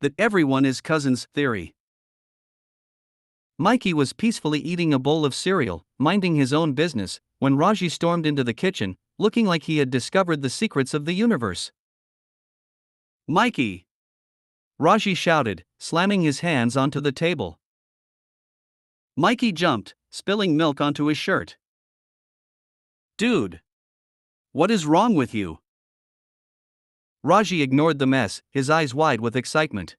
that everyone is cousins theory. Mikey was peacefully eating a bowl of cereal, minding his own business, when Raji stormed into the kitchen, looking like he had discovered the secrets of the universe. "Mikey!" Raji shouted, slamming his hands onto the table. Mikey jumped, spilling milk onto his shirt. "Dude! What is wrong with you?" Raji ignored the mess, his eyes wide with excitement.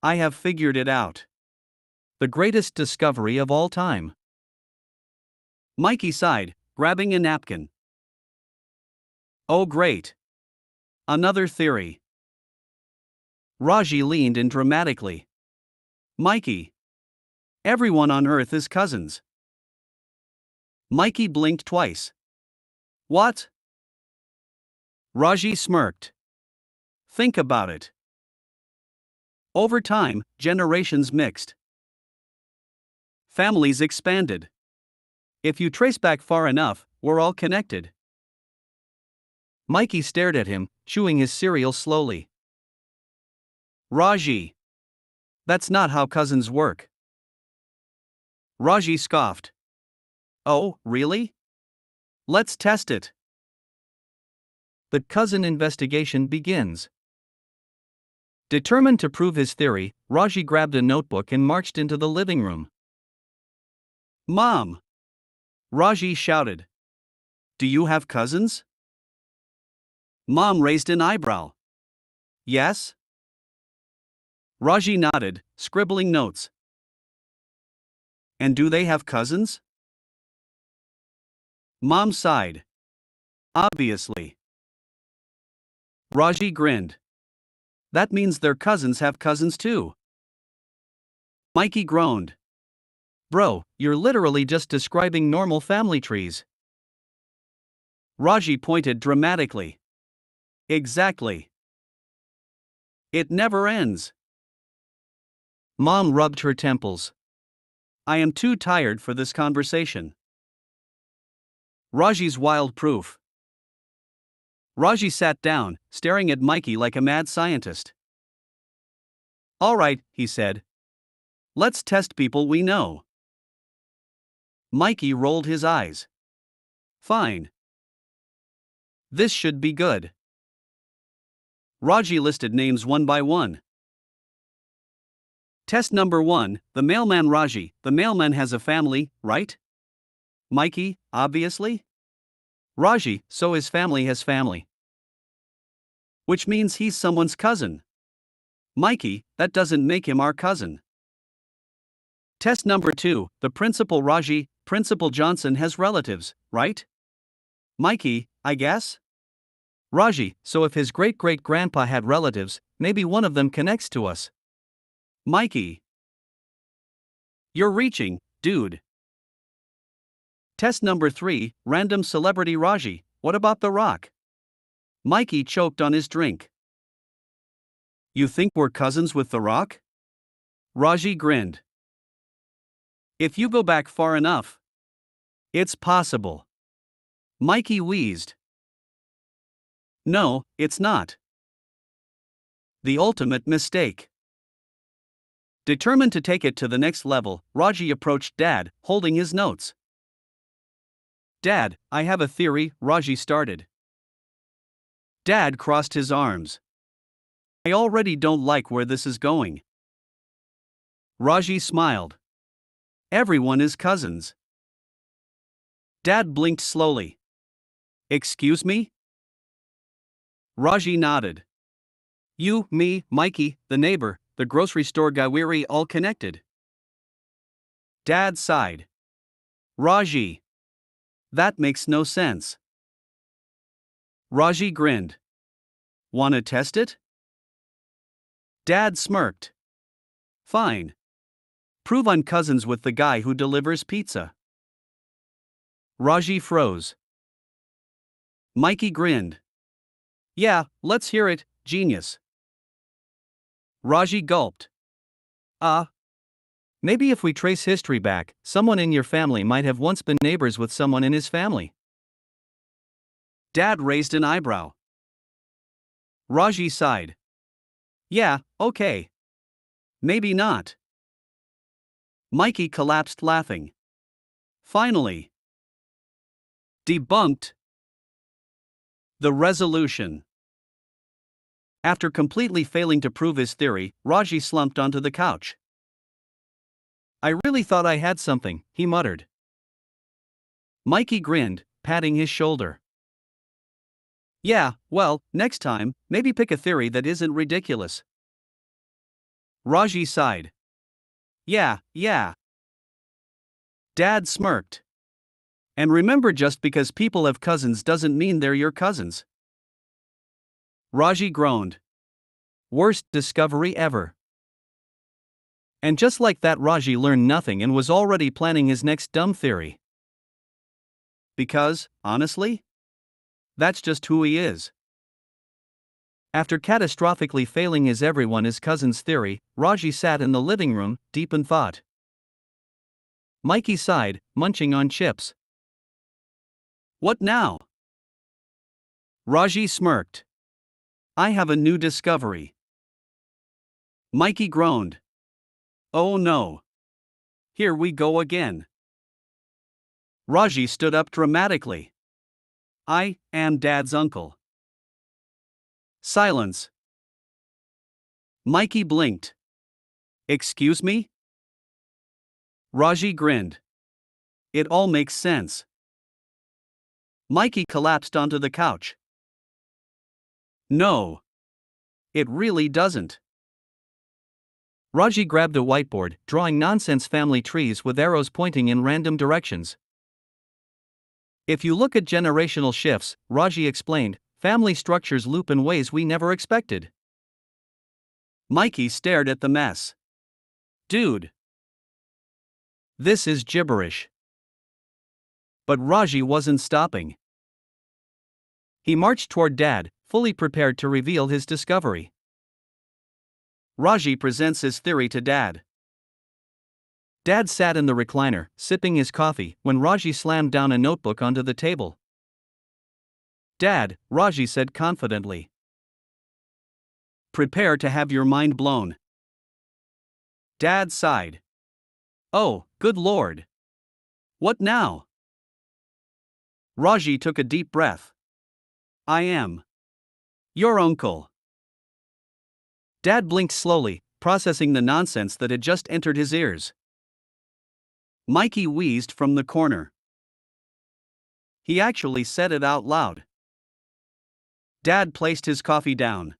"I have figured it out. The greatest discovery of all time." Mikey sighed, grabbing a napkin. "Oh great! Another theory." Raji leaned in dramatically. "Mikey! Everyone on Earth is cousins." Mikey blinked twice. "What?" Raji smirked. "Think about it. Over time, generations mixed. Families expanded. If you trace back far enough, we're all connected." Mikey stared at him, chewing his cereal slowly. "Raji! That's not how cousins work." Raji scoffed. "Oh, really? Let's test it." The cousin investigation begins. Determined to prove his theory, Raji grabbed a notebook and marched into the living room. "Mom!" Raji shouted. "Do you have cousins?" Mom raised an eyebrow. "Yes?" Raji nodded, scribbling notes. "And do they have cousins?" Mom sighed. "Obviously." Raji grinned. "That means their cousins have cousins too." Mikey groaned. "Bro, you're literally just describing normal family trees." Raji pointed dramatically. "Exactly. It never ends." Mom rubbed her temples. "I am too tired for this conversation." Raji's wild proof. Raji sat down, staring at Mikey like a mad scientist. "All right," he said. "Let's test people we know." Mikey rolled his eyes. "Fine. This should be good." Raji listed names one by one. Test number 1, the mailman Raji. The mailman has a family, right? Mikey, obviously. Raji, so his family has family. Which means he's someone's cousin. Mikey, that doesn't make him our cousin. Test number 2, the principal Raji, Principal Johnson has relatives, right? Mikey, I guess? Raji, so if his great-great-grandpa had relatives, maybe one of them connects to us. Mikey. You're reaching, dude. Test number 3, random celebrity Raji, what about The Rock? Mikey choked on his drink. You think we're cousins with The Rock? Raji grinned. If you go back far enough. It's possible. Mikey wheezed. No, it's not. The ultimate mistake. Determined to take it to the next level, Raji approached Dad, holding his notes. Dad, I have a theory, Raji started. Dad crossed his arms. I already don't like where this is going. Raji smiled. Everyone is cousins. Dad blinked slowly. Excuse me? Raji nodded. You, me, Mikey, the neighbor, the grocery store guy, we're all connected. Dad sighed. Raji. That makes no sense. Raji grinned. Wanna test it? Dad smirked. Fine. Prove I'm cousins with the guy who delivers pizza. Raji froze. Mikey grinned. Yeah, let's hear it, genius. Raji gulped. Maybe if we trace history back, someone in your family might have once been neighbors with someone in his family. Dad raised an eyebrow. Raji sighed. Yeah, okay. Maybe not. Mikey collapsed laughing. Finally. Debunked. The resolution. After completely failing to prove his theory, Raji slumped onto the couch. I really thought I had something, he muttered. Mikey grinned, patting his shoulder. Yeah, well, next time, maybe pick a theory that isn't ridiculous. Raji sighed. Yeah. Dad smirked. And remember, just because people have cousins doesn't mean they're your cousins. Raji groaned. Worst discovery ever. And just like that, Raji learned nothing and was already planning his next dumb theory. Because, honestly, that's just who he is. After catastrophically failing his everyone is cousins theory, Raji sat in the living room, deep in thought. Mikey sighed, munching on chips. What now? Raji smirked. I have a new discovery. Mikey groaned. Oh no. Here we go again. Raji stood up dramatically. I am Dad's uncle. Silence. Mikey blinked. Excuse me? Raji grinned. It all makes sense. Mikey collapsed onto the couch. No. It really doesn't. Raji grabbed a whiteboard, drawing nonsense family trees with arrows pointing in random directions. If you look at generational shifts, Raji explained, family structures loop in ways we never expected. Mikey stared at the mess. Dude. This is gibberish. But Raji wasn't stopping. He marched toward Dad, fully prepared to reveal his discovery. Raji presents his theory to Dad. Dad sat in the recliner, sipping his coffee, when Raji slammed down a notebook onto the table. Dad, Raji said confidently. Prepare to have your mind blown. Dad sighed. Oh, good Lord. What now? Raji took a deep breath. I am your uncle. Dad blinked slowly, processing the nonsense that had just entered his ears. Mikey wheezed from the corner. He actually said it out loud. Dad placed his coffee down.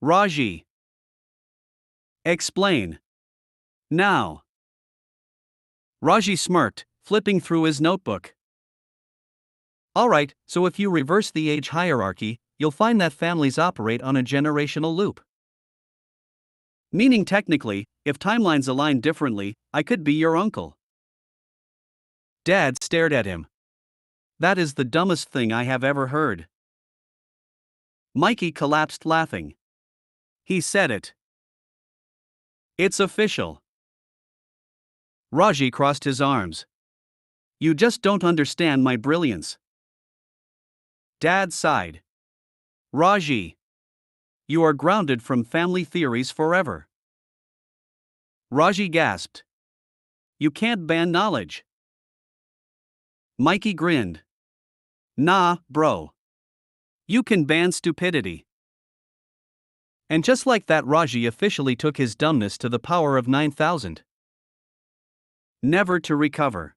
Raji. Explain. Now. Raji smirked, flipping through his notebook. Alright, so if you reverse the age hierarchy, you'll find that families operate on a generational loop. Meaning technically, if timelines align differently, I could be your uncle. Dad stared at him. That is the dumbest thing I have ever heard. Mikey collapsed laughing. He said it. It's official. Raji crossed his arms. You just don't understand my brilliance. Dad sighed. Raji. You are grounded from family theories forever. Raji gasped. You can't ban knowledge. Mikey grinned. Nah, bro. You can ban stupidity. And just like that, Raji officially took his dumbness to the power of 9,000. Never to recover.